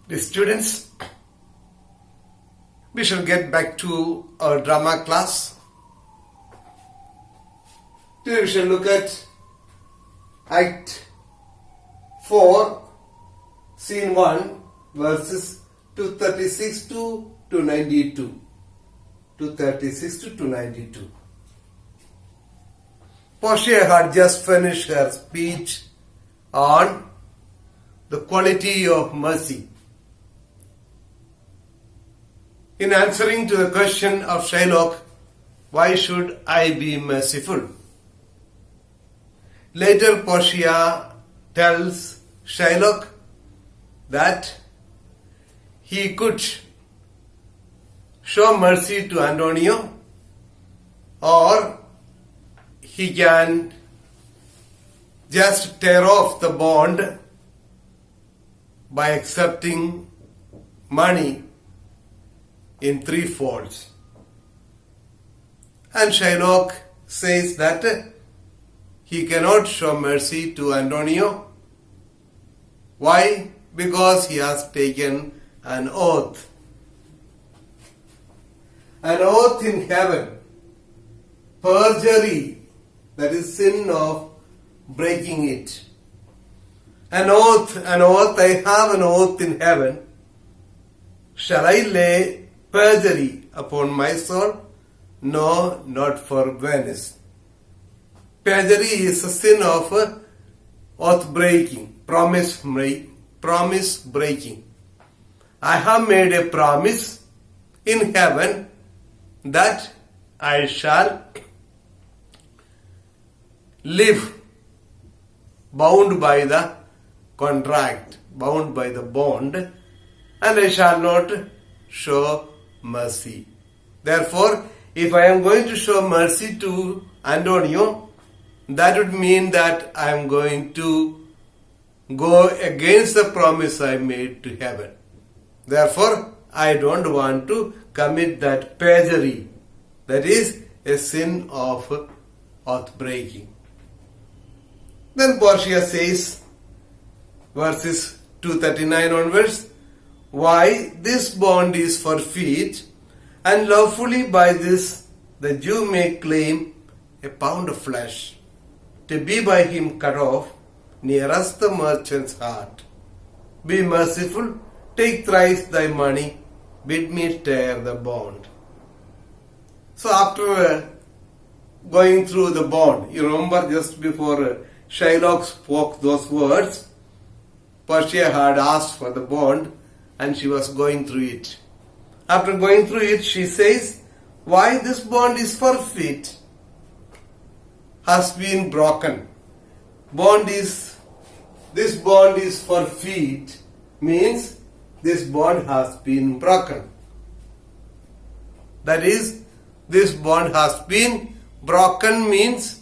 The students, we shall get back to our drama class. Today we shall look at Act 4, Scene 1, verses 236 to 292. 236 to 292. Portia had just finished her speech on the quality of mercy. In answering to the question of Shylock, why should I be merciful? Later, Portia tells Shylock that he could show mercy to Antonio, or he can just tear off the bond by accepting money in 3 folds. And Shylock says that he cannot show mercy to Antonio. Why? Because he has taken an oath. An oath in heaven. Perjury, that is sin of breaking it. An oath, I have an oath in heaven. Shall I lay perjury upon my soul? No, not for Venice. Perjury is a sin of oath breaking, promise breaking. I have made a promise in heaven that I shall live bound by the contract, bound by the bond, and I shall not show mercy. Therefore, if I am going to show mercy to Antonio, that would mean that I am going to go against the promise I made to heaven. Therefore, I don't want to commit that perjury. That is a sin of oath breaking. Then Portia says, verses 239 onwards, why this bond is forfeit, and lawfully by this the Jew may claim a pound of flesh, to be by him cut off, nearest the merchant's heart. Be merciful, take thrice thy money, bid me tear the bond. So after going through the bond, you remember just before Shylock spoke those words, Portia had asked for the bond and she was going through it. After going through it, she says, why this bond is forfeit, has been broken. This bond is forfeit means this bond has been broken. That is, this bond has been broken means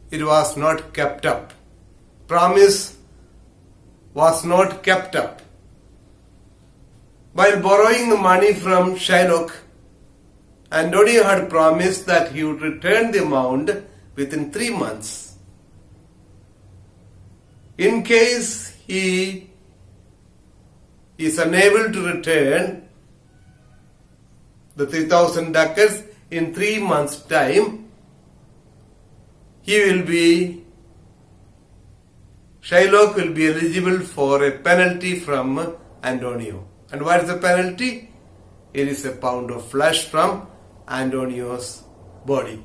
it was not kept up. Promise was not kept up. While borrowing the money from Shylock, Antonio had promised that he would return the amount within 3 months. In case he is unable to return the 3,000 ducats in 3 months' time, Shylock will be eligible for a penalty from Antonio. And what is the penalty? It is a pound of flesh from Antonio's body.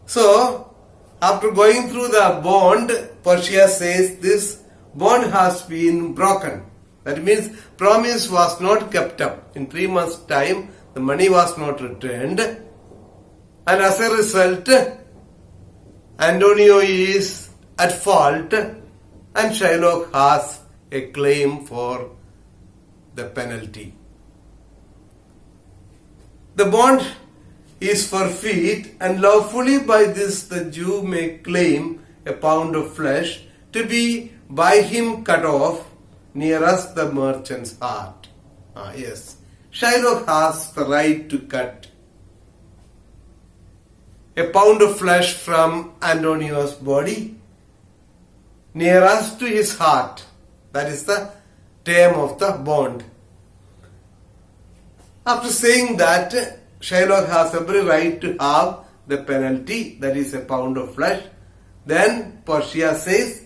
So, after going through the bond, Portia says this bond has been broken. That means promise was not kept up. In 3 months' time, the money was not returned. And as a result, Antonio is at fault and Shylock has a claim for the penalty. The bond is forfeit, and lawfully by this the Jew may claim a pound of flesh to be by him cut off, nearest the merchant's heart. Yes, Shylock has the right to cut a pound of flesh from Antonio's body nearest to his heart. That is the term of the bond. After saying that, Shylock has every right to have the penalty, that is a pound of flesh. Then Portia says,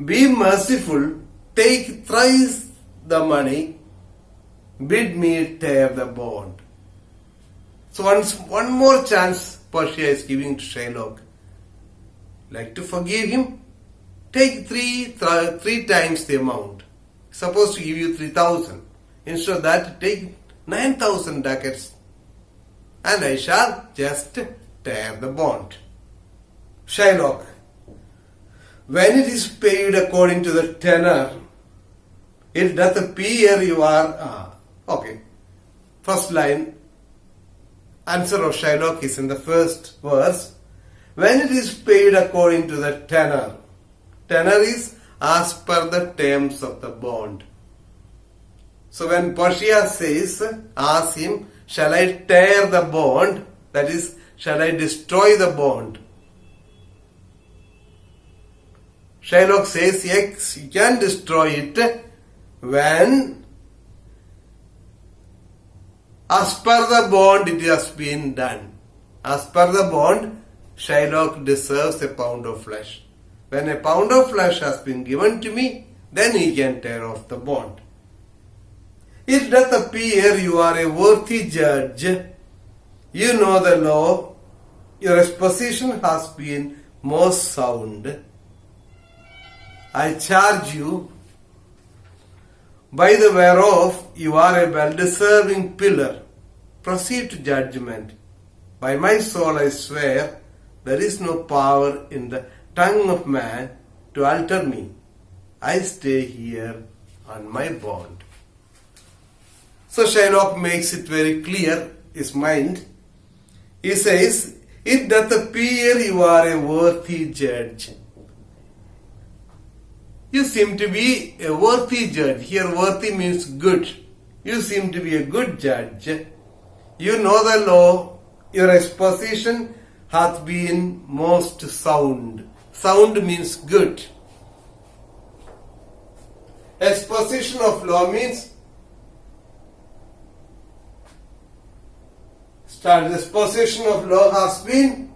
be merciful, take thrice the money, bid me tear the bond. So one more chance Portia is giving to Shylock. Like to forgive him, take three times the amount. Supposed to give you 3,000. Instead of that, take 9,000 ducats and I shall just tear the bond. Shylock, when it is paid according to the tenor, it doth appear you are... okay. First line, answer of Shylock is in the first verse. When it is paid according to the tenor. Tenor is as per the terms of the bond. So when Portia says, ask him, shall I tear the bond? That is, shall I destroy the bond? Shylock says, yes, you can destroy it when as per the bond it has been done. As per the bond, Shylock deserves a pound of flesh. When a pound of flesh has been given to me, then he can tear off the bond. It doth appear you are a worthy judge. You know the law. Your exposition has been most sound. I charge you, by the whereof you are a well-deserving pillar, proceed to judgment. By my soul I swear, there is no power in the tongue of man to alter me. I stay here on my bond. So Shylock makes it very clear, his mind. He says, it doth appear you are a worthy judge. You seem to be a worthy judge. Here worthy means good. You seem to be a good judge. You know the law. Your exposition hath been most sound. Sound means good. Exposition of law means exposition of law has been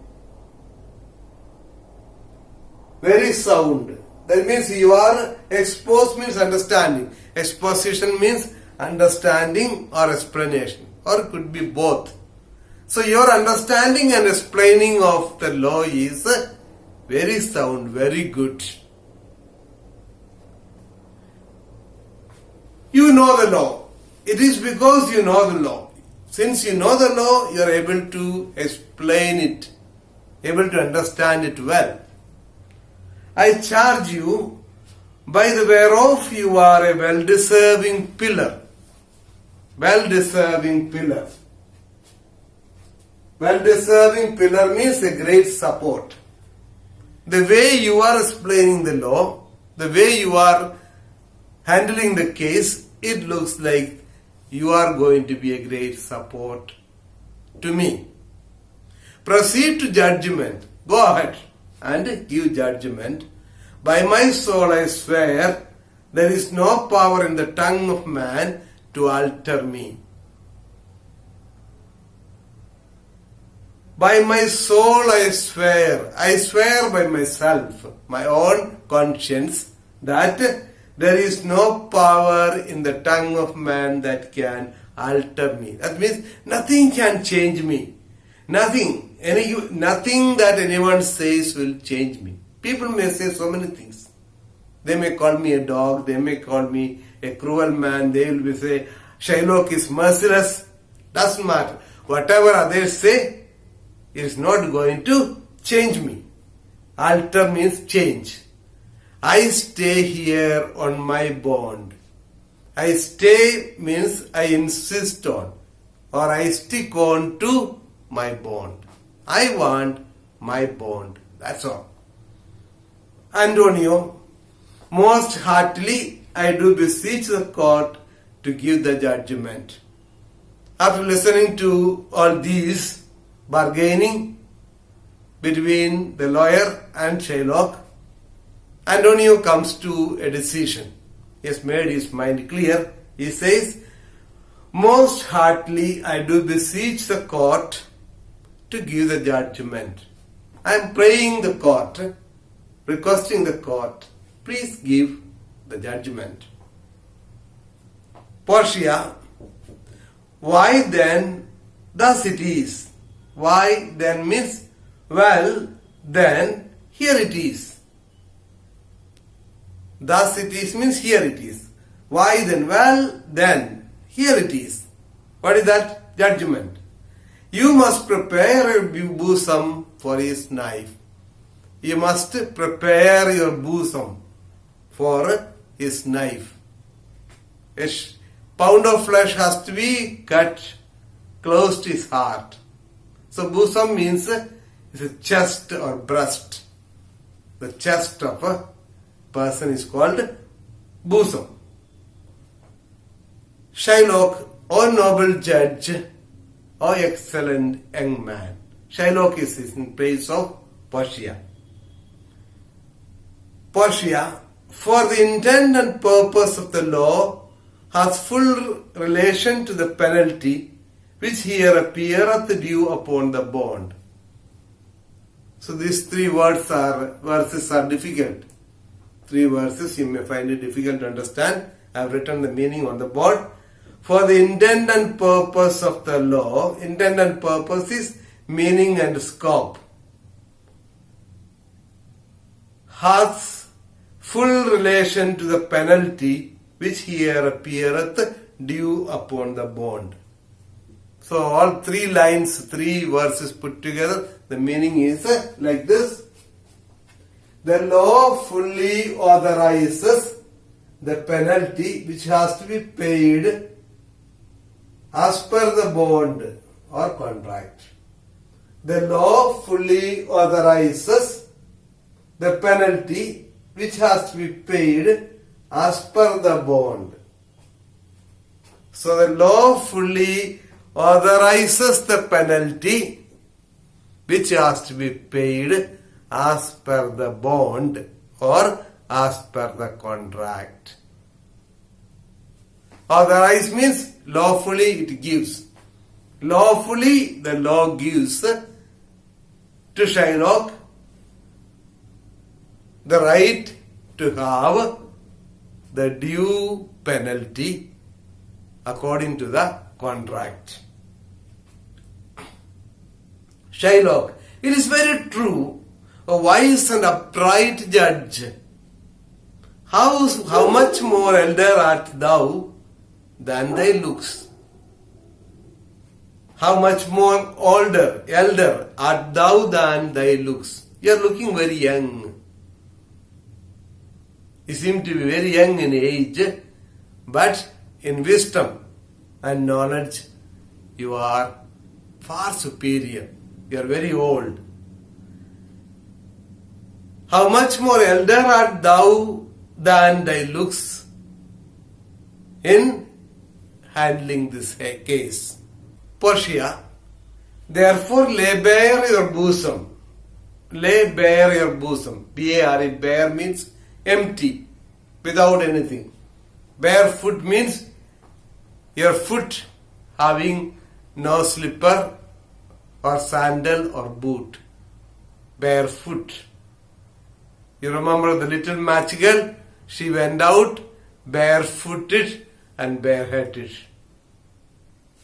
very sound. That means you are exposed means understanding. Exposition means understanding or explanation, or it could be both. So your understanding and explaining of the law is very sound, very good. You know the law. It is because you know the law. Since you know the law, you are able to explain it, able to understand it well. I charge you, by the whereof you are a well-deserving pillar. Well-deserving pillar. Well-deserving pillar means a great support. The way you are explaining the law, the way you are handling the case, it looks like you are going to be a great support to me. Proceed to judgment. Go ahead and give judgment. By my soul I swear, there is no power in the tongue of man to alter me. By my soul I swear by myself, my own conscience, that there is no power in the tongue of man that can alter me. That means nothing can change me. Nothing that anyone says will change me. People may say so many things. They may call me a dog, they may call me a cruel man, they will say, Shylock is merciless. Doesn't matter. Whatever others say is not going to change me. Alter means change. I stay here on my bond. I stay means I insist on, or I stick on to my bond. I want my bond. That's all. Antonio, most heartily I do beseech the court to give the judgment. After listening to all these bargaining between the lawyer and Shylock, Antonio comes to a decision. he has made his mind clear. He says, most heartily I do beseech the court to give the judgment. I am praying the court, requesting the court, please give the judgment. Portia, why then thus it is? Why then means, well, then here it is. Thus it is means here it is. Why then? Well, then here it is. What is that? Judgment. You must prepare your bosom for his knife. You must prepare your bosom for his knife. A pound of flesh has to be cut close to his heart. So bosom means it's a chest or breast. The chest of a person is called bosom. Shylock, O noble judge, O excellent young man. Shylock is in praise of Portia. Portia, for the intent and purpose of the law has full relation to the penalty which here appeareth due upon the bond. So these three verses are difficult. Three verses you may find it difficult to understand. I have written the meaning on the board. For the intent and purpose of the law, intent and purpose is meaning and scope, has full relation to the penalty which here appeareth due upon the bond. So all three lines, three verses put together, the meaning is like this. The law fully authorizes the penalty which has to be paid as per the bond or contract. The law fully authorizes the penalty which has to be paid as per the bond. So the law fully authorizes the penalty which has to be paid as per the bond or as per the contract. Authorize means lawfully it gives. Lawfully the law gives to Shylock the right to have the due penalty according to the contract. Shylock, it is very true, a wise and upright judge. How much more elder art thou than thy looks? How much more elder art thou than thy looks? You are looking very young. You seem to be very young in age, but in wisdom and knowledge you are far superior. You are very old. How much more elder art thou than thy looks in handling this case? Portia, therefore lay bare your bosom. Lay bare your bosom. B-A-R-E, bare means empty, without anything. Barefoot means your foot having no slipper or sandal or boot. Barefoot. You remember the little match girl? She went out barefooted and bareheaded.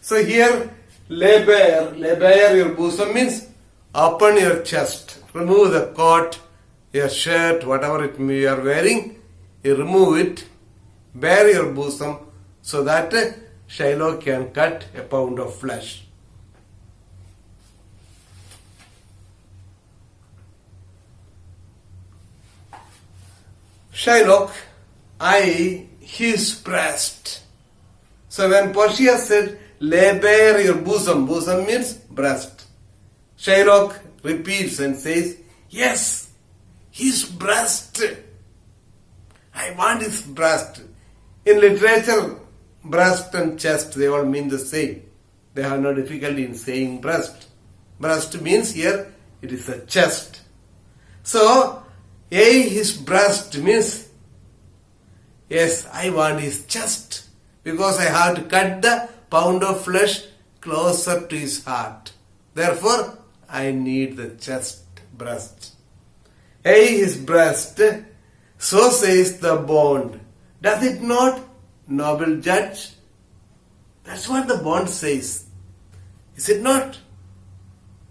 So here, lay bare your bosom means open your chest, remove the coat, your shirt, whatever it may you are wearing, you remove it, bare your bosom so that Shylock can cut a pound of flesh. Shylock, his breast. So when Portia said, lay bare your bosom, bosom means breast. Shylock repeats and says, yes, his breast. I want his breast. In literature, breast and chest, they all mean the same. They have no difficulty in saying breast. Breast means here, it is a chest. So, his breast means Yes, I want his chest because I have to cut the pound of flesh closer to his heart. Therefore, I need the chest, breast. Hey, his breast, so says the bond. Does it not, noble judge? That's what the bond says. Is it not?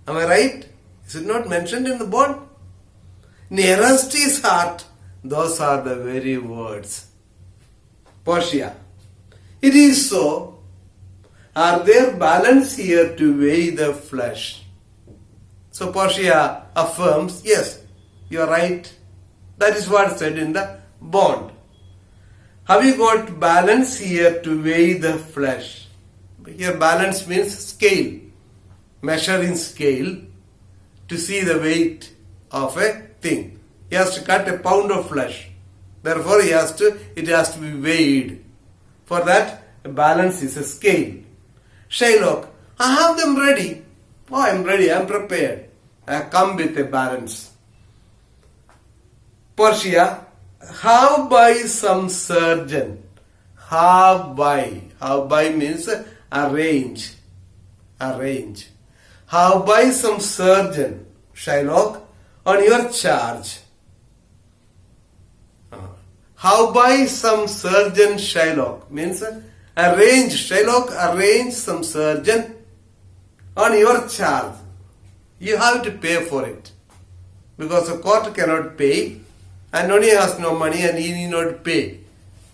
Am I right? Is it not mentioned in the bond? Nearest his heart, those are the very words. Portia. It is so. Are there balance here to weigh the flesh? So Portia affirms, yes, you are right. That is what said in the bond. Have you got balance here to weigh the flesh? Here balance means scale. Measure in scale to see the weight of a thing. He has to cut a pound of flesh. Therefore, it has to be weighed. For that, a balance is a scale. Shylock, I have them ready. Oh, I am ready, I am prepared. I have come with a balance. Portia, how by some surgeon? How by? How by means arrange. Arrange. How by some surgeon, Shylock, on your charge. How by some surgeon, Shylock, means arrange, Shylock, arrange some surgeon on your charge. You have to pay for it. Because the court cannot pay, Antonio has no money and he need not pay.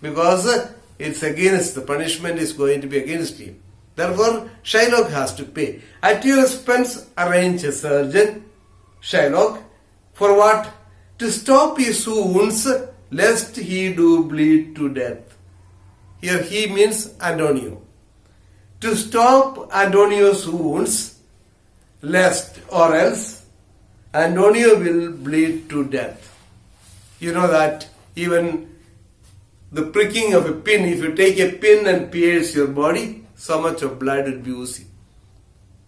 Because it's against, the punishment is going to be against him. Therefore, Shylock has to pay. At your expense, arrange a surgeon, Shylock, for what? To stop his wounds, lest he do bleed to death. Here he means Antonio. To stop Antonio's wounds, lest or else Antonio will bleed to death. You know that even the pricking of a pin, if you take a pin and pierce your body, so much of blood will be oozing.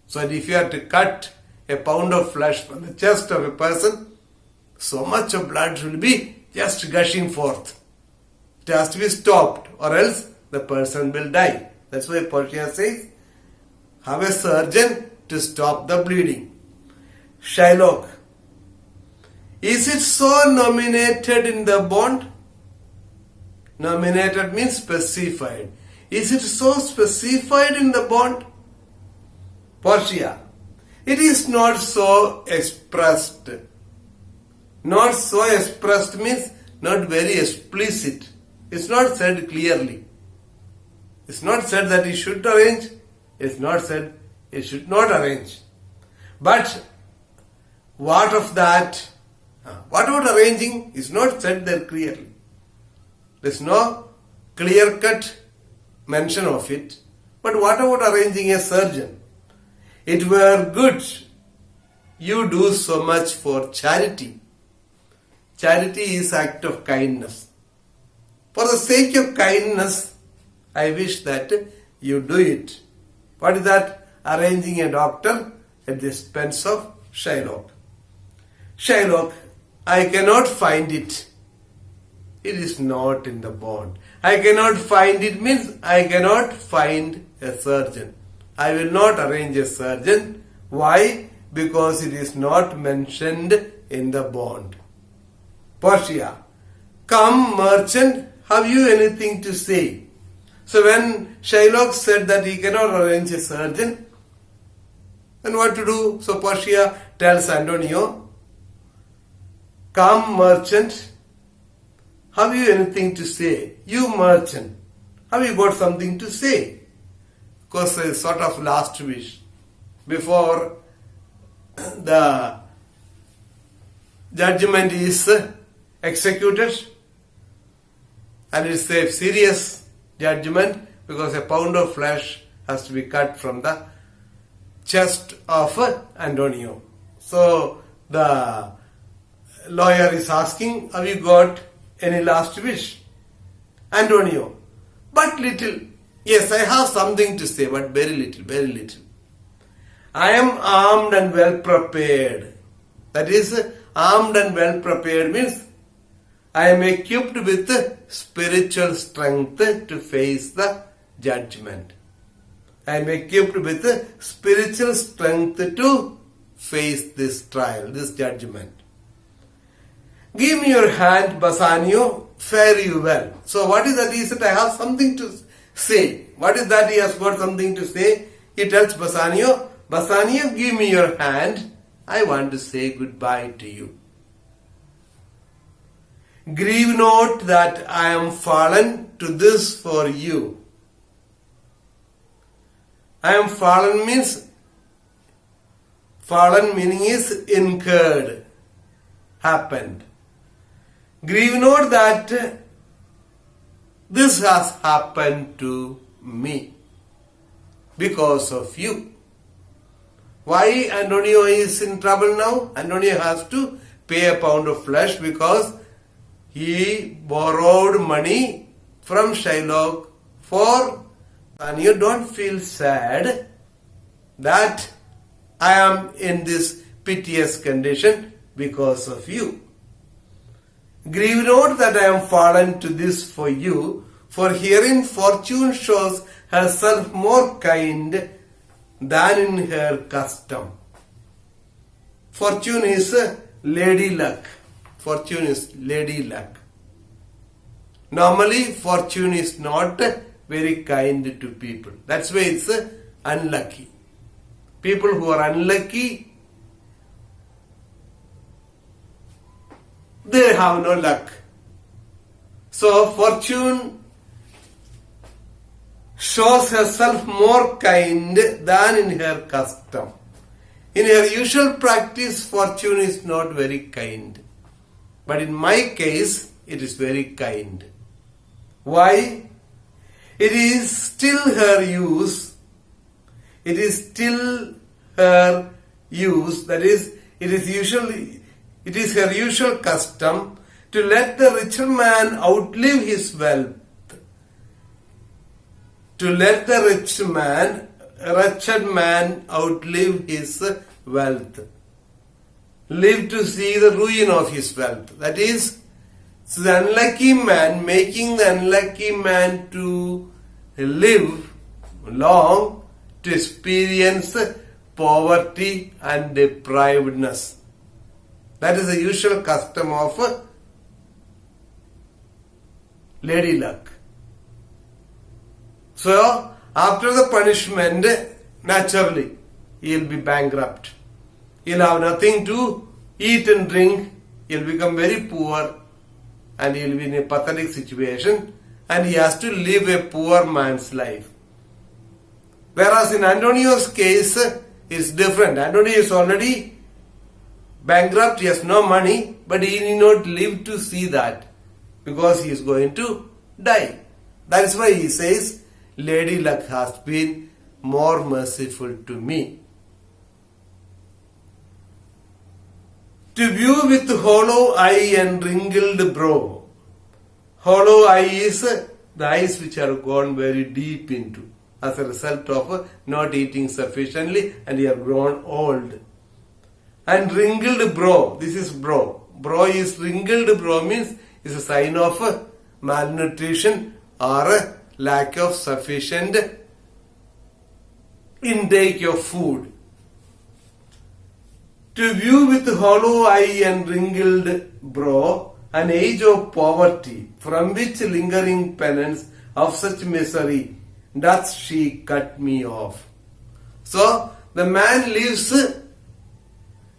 So if you have to cut a pound of flesh from the chest of a person, so much of blood will be just gushing forth. It has to be stopped or else the person will die. That's why Portia says, have a surgeon to stop the bleeding. Shylock, is it so nominated in the bond? Nominated means specified. Is it so specified in the bond? Portia, it is not so expressed. Not so expressed means not very explicit. It's not said clearly. It's not said that he should arrange. It's not said he should not arrange. But what of that? What about arranging is not said there clearly. There's no clear-cut mention of it. But what about arranging a surgeon? It were good you do so much for charity. Charity is act of kindness. For the sake of kindness, I wish that you do it. What is that? Arranging a doctor at the expense of Shylock. Shylock, I cannot find it. It is not in the bond. I cannot find it means I cannot find a surgeon. I will not arrange a surgeon. Why? Because it is not mentioned in the bond. Portia, come merchant, have you anything to say? So when Shylock said that he cannot arrange a surgeon, then what to do? So Portia tells Antonio, come merchant, have you anything to say? You merchant, have you got something to say? Of course, a sort of last wish before the judgment is executed, and it's a serious judgment because a pound of flesh has to be cut from the chest of Antonio. So the lawyer is asking, have you got any last wish? Antonio, but little. Yes, I have something to say, but very little, very little. I am armed and well prepared. That is, armed and well prepared means I am equipped with spiritual strength to face the judgment. I am equipped with spiritual strength to face this trial, this judgment. Give me your hand, Bassanio, fare you well. So what is that? He said, I have something to say. What is that he has got something to say? He tells Bassanio, Bassanio, give me your hand. I want to say goodbye to you. Grieve not that I am fallen to this for you. I am fallen means, fallen meaning is incurred, happened. Grieve not that this has happened to me because of you. Why Antonio is in trouble now? Antonio has to pay a pound of flesh because he borrowed money from Shylock for. And you don't feel sad that I am in this piteous condition because of you. Grieve not that I am fallen to this for you, for herein fortune shows herself more kind than in her custom. Fortune is lady luck. Fortune is lady luck. Normally, fortune is not very kind to people. That's why it's unlucky. People who are unlucky, they have no luck. So fortune shows herself more kind than in her custom. In her usual practice, fortune is not very kind. But in my case, it is very kind. Why? It is still her use. It is still her use. That is, it is her usual custom to let the richer man outlive his wealth. To let the wretched man outlive his wealth. Live to see the ruin of his wealth. That is, so the unlucky man, making the unlucky man to live long, to experience poverty and deprivedness. That is the usual custom of lady luck. So, after the punishment, naturally, he will be bankrupt. He will have nothing to eat and drink. He will become very poor and he will be in a pathetic situation and he has to live a poor man's life. Whereas in Antonio's case, it's different. Antonio is already bankrupt, he has no money, but he need not live to see that because he is going to die. That is why he says, Lady Luck has been more merciful to me. To view with hollow eye and wrinkled brow. Hollow eye is the eyes which are gone very deep into as a result of not eating sufficiently and you have grown old. And wrinkled brow, this is brow. Brow is wrinkled brow means is a sign of malnutrition or a lack of sufficient intake of food. To view with hollow eye and wrinkled brow an age of poverty, from which lingering penance of such misery doth she cut me off. So, the man lives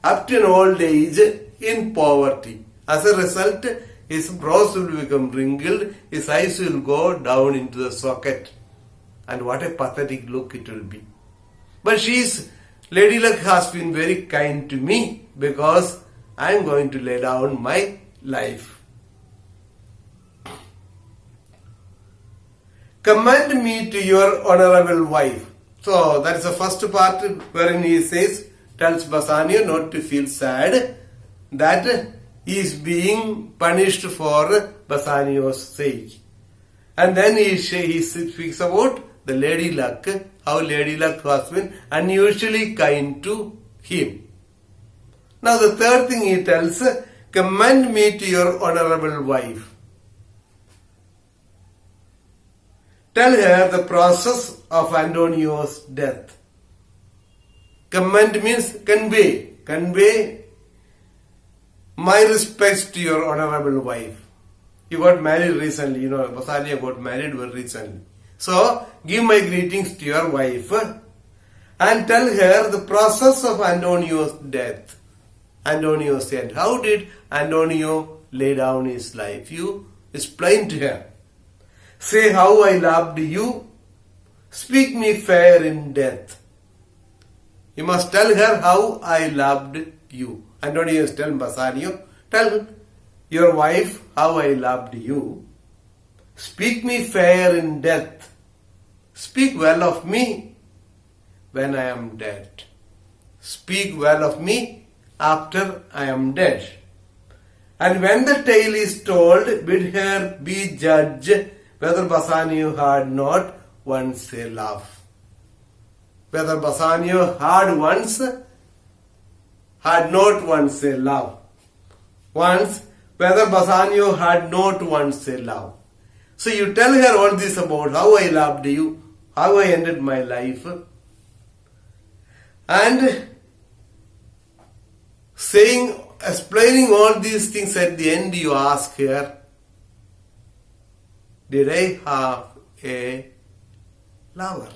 up to an old age in poverty. As a result, his brows will become wrinkled, his eyes will go down into the socket. And what a pathetic look it will be. But Lady Luck has been very kind to me because I am going to lay down my life. Commend me to your honorable wife. So that is the first part wherein he tells Bassanio not to feel sad that he is being punished for Bassanio's sake. And then he speaks about the Lady Luck, how Lady Luck has been unusually kind to him. Now the third thing he tells, commend me to your honorable wife. Tell her the process of Antonio's death. Commend means convey. Convey my respects to your honorable wife. You got married recently, Bassanio got married very recently. So, give my greetings to your wife and tell her the process of Antonio's death. Antonio said, how did Antonio lay down his life? You explain to her. Say how I loved you. Speak me fair in death. You must tell her how I loved you. Antonio is telling Bassanio, tell your wife how I loved you. Speak me fair in death. Speak well of me when I am dead. Speak well of me after I am dead. And when the tale is told, bid her be judge whether Bassanio had not once a love. Whether Bassanio had not once a love. Whether Bassanio had not once a love. So you tell her all this about how I loved you, how I ended my life. And explaining all these things at the end, you ask her, did I have a lover?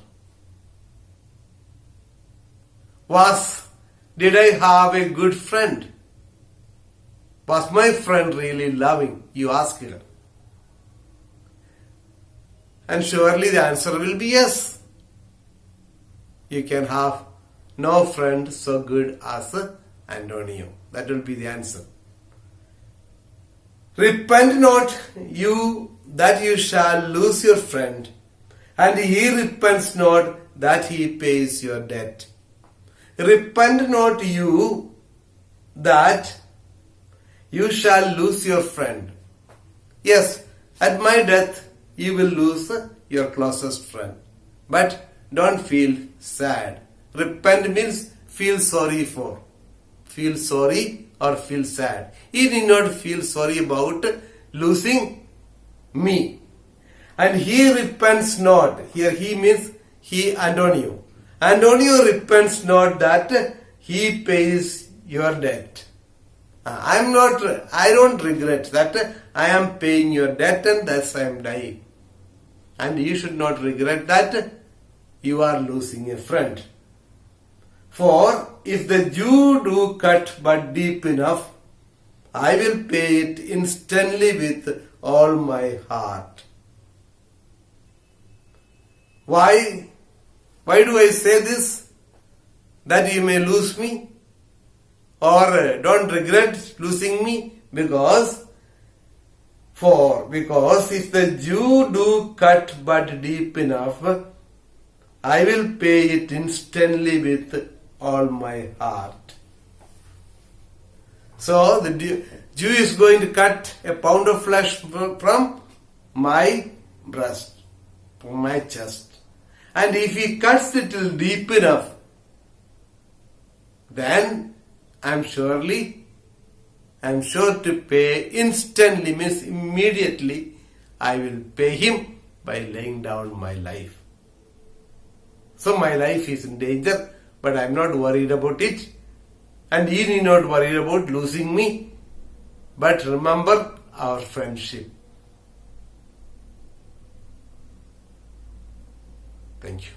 Did I have a good friend? Was my friend really loving? You ask her. And surely the answer will be yes. You can have no friend so good as Antonio. That will be the answer. Repent not you that you shall lose your friend, and he repents not that he pays your debt. Repent not you that you shall lose your friend. Yes, at my death you will lose your closest friend. But don't feel sad. Repent means feel sorry for. Feel sorry or feel sad. You need not feel sorry about losing me. And he repents not. Here he means Antonio. Antonio repents not that he pays your debt. I don't regret that I am paying your debt and thus I am dying. And you should not regret that you are losing a friend. For if the Jew do cut but deep enough, I will pay it instantly with all my heart. Why do I say this? That you may lose me? Or don't regret losing me? Because if the Jew do cut but deep enough, I will pay it instantly with all my heart. So the Jew is going to cut a pound of flesh from my breast, from my chest. And if he cuts it till deep enough, then I'm sure to pay instantly, means immediately, I will pay him by laying down my life. So my life is in danger, but I'm not worried about it. And he need not worry about losing me. But remember our friendship. Thank you.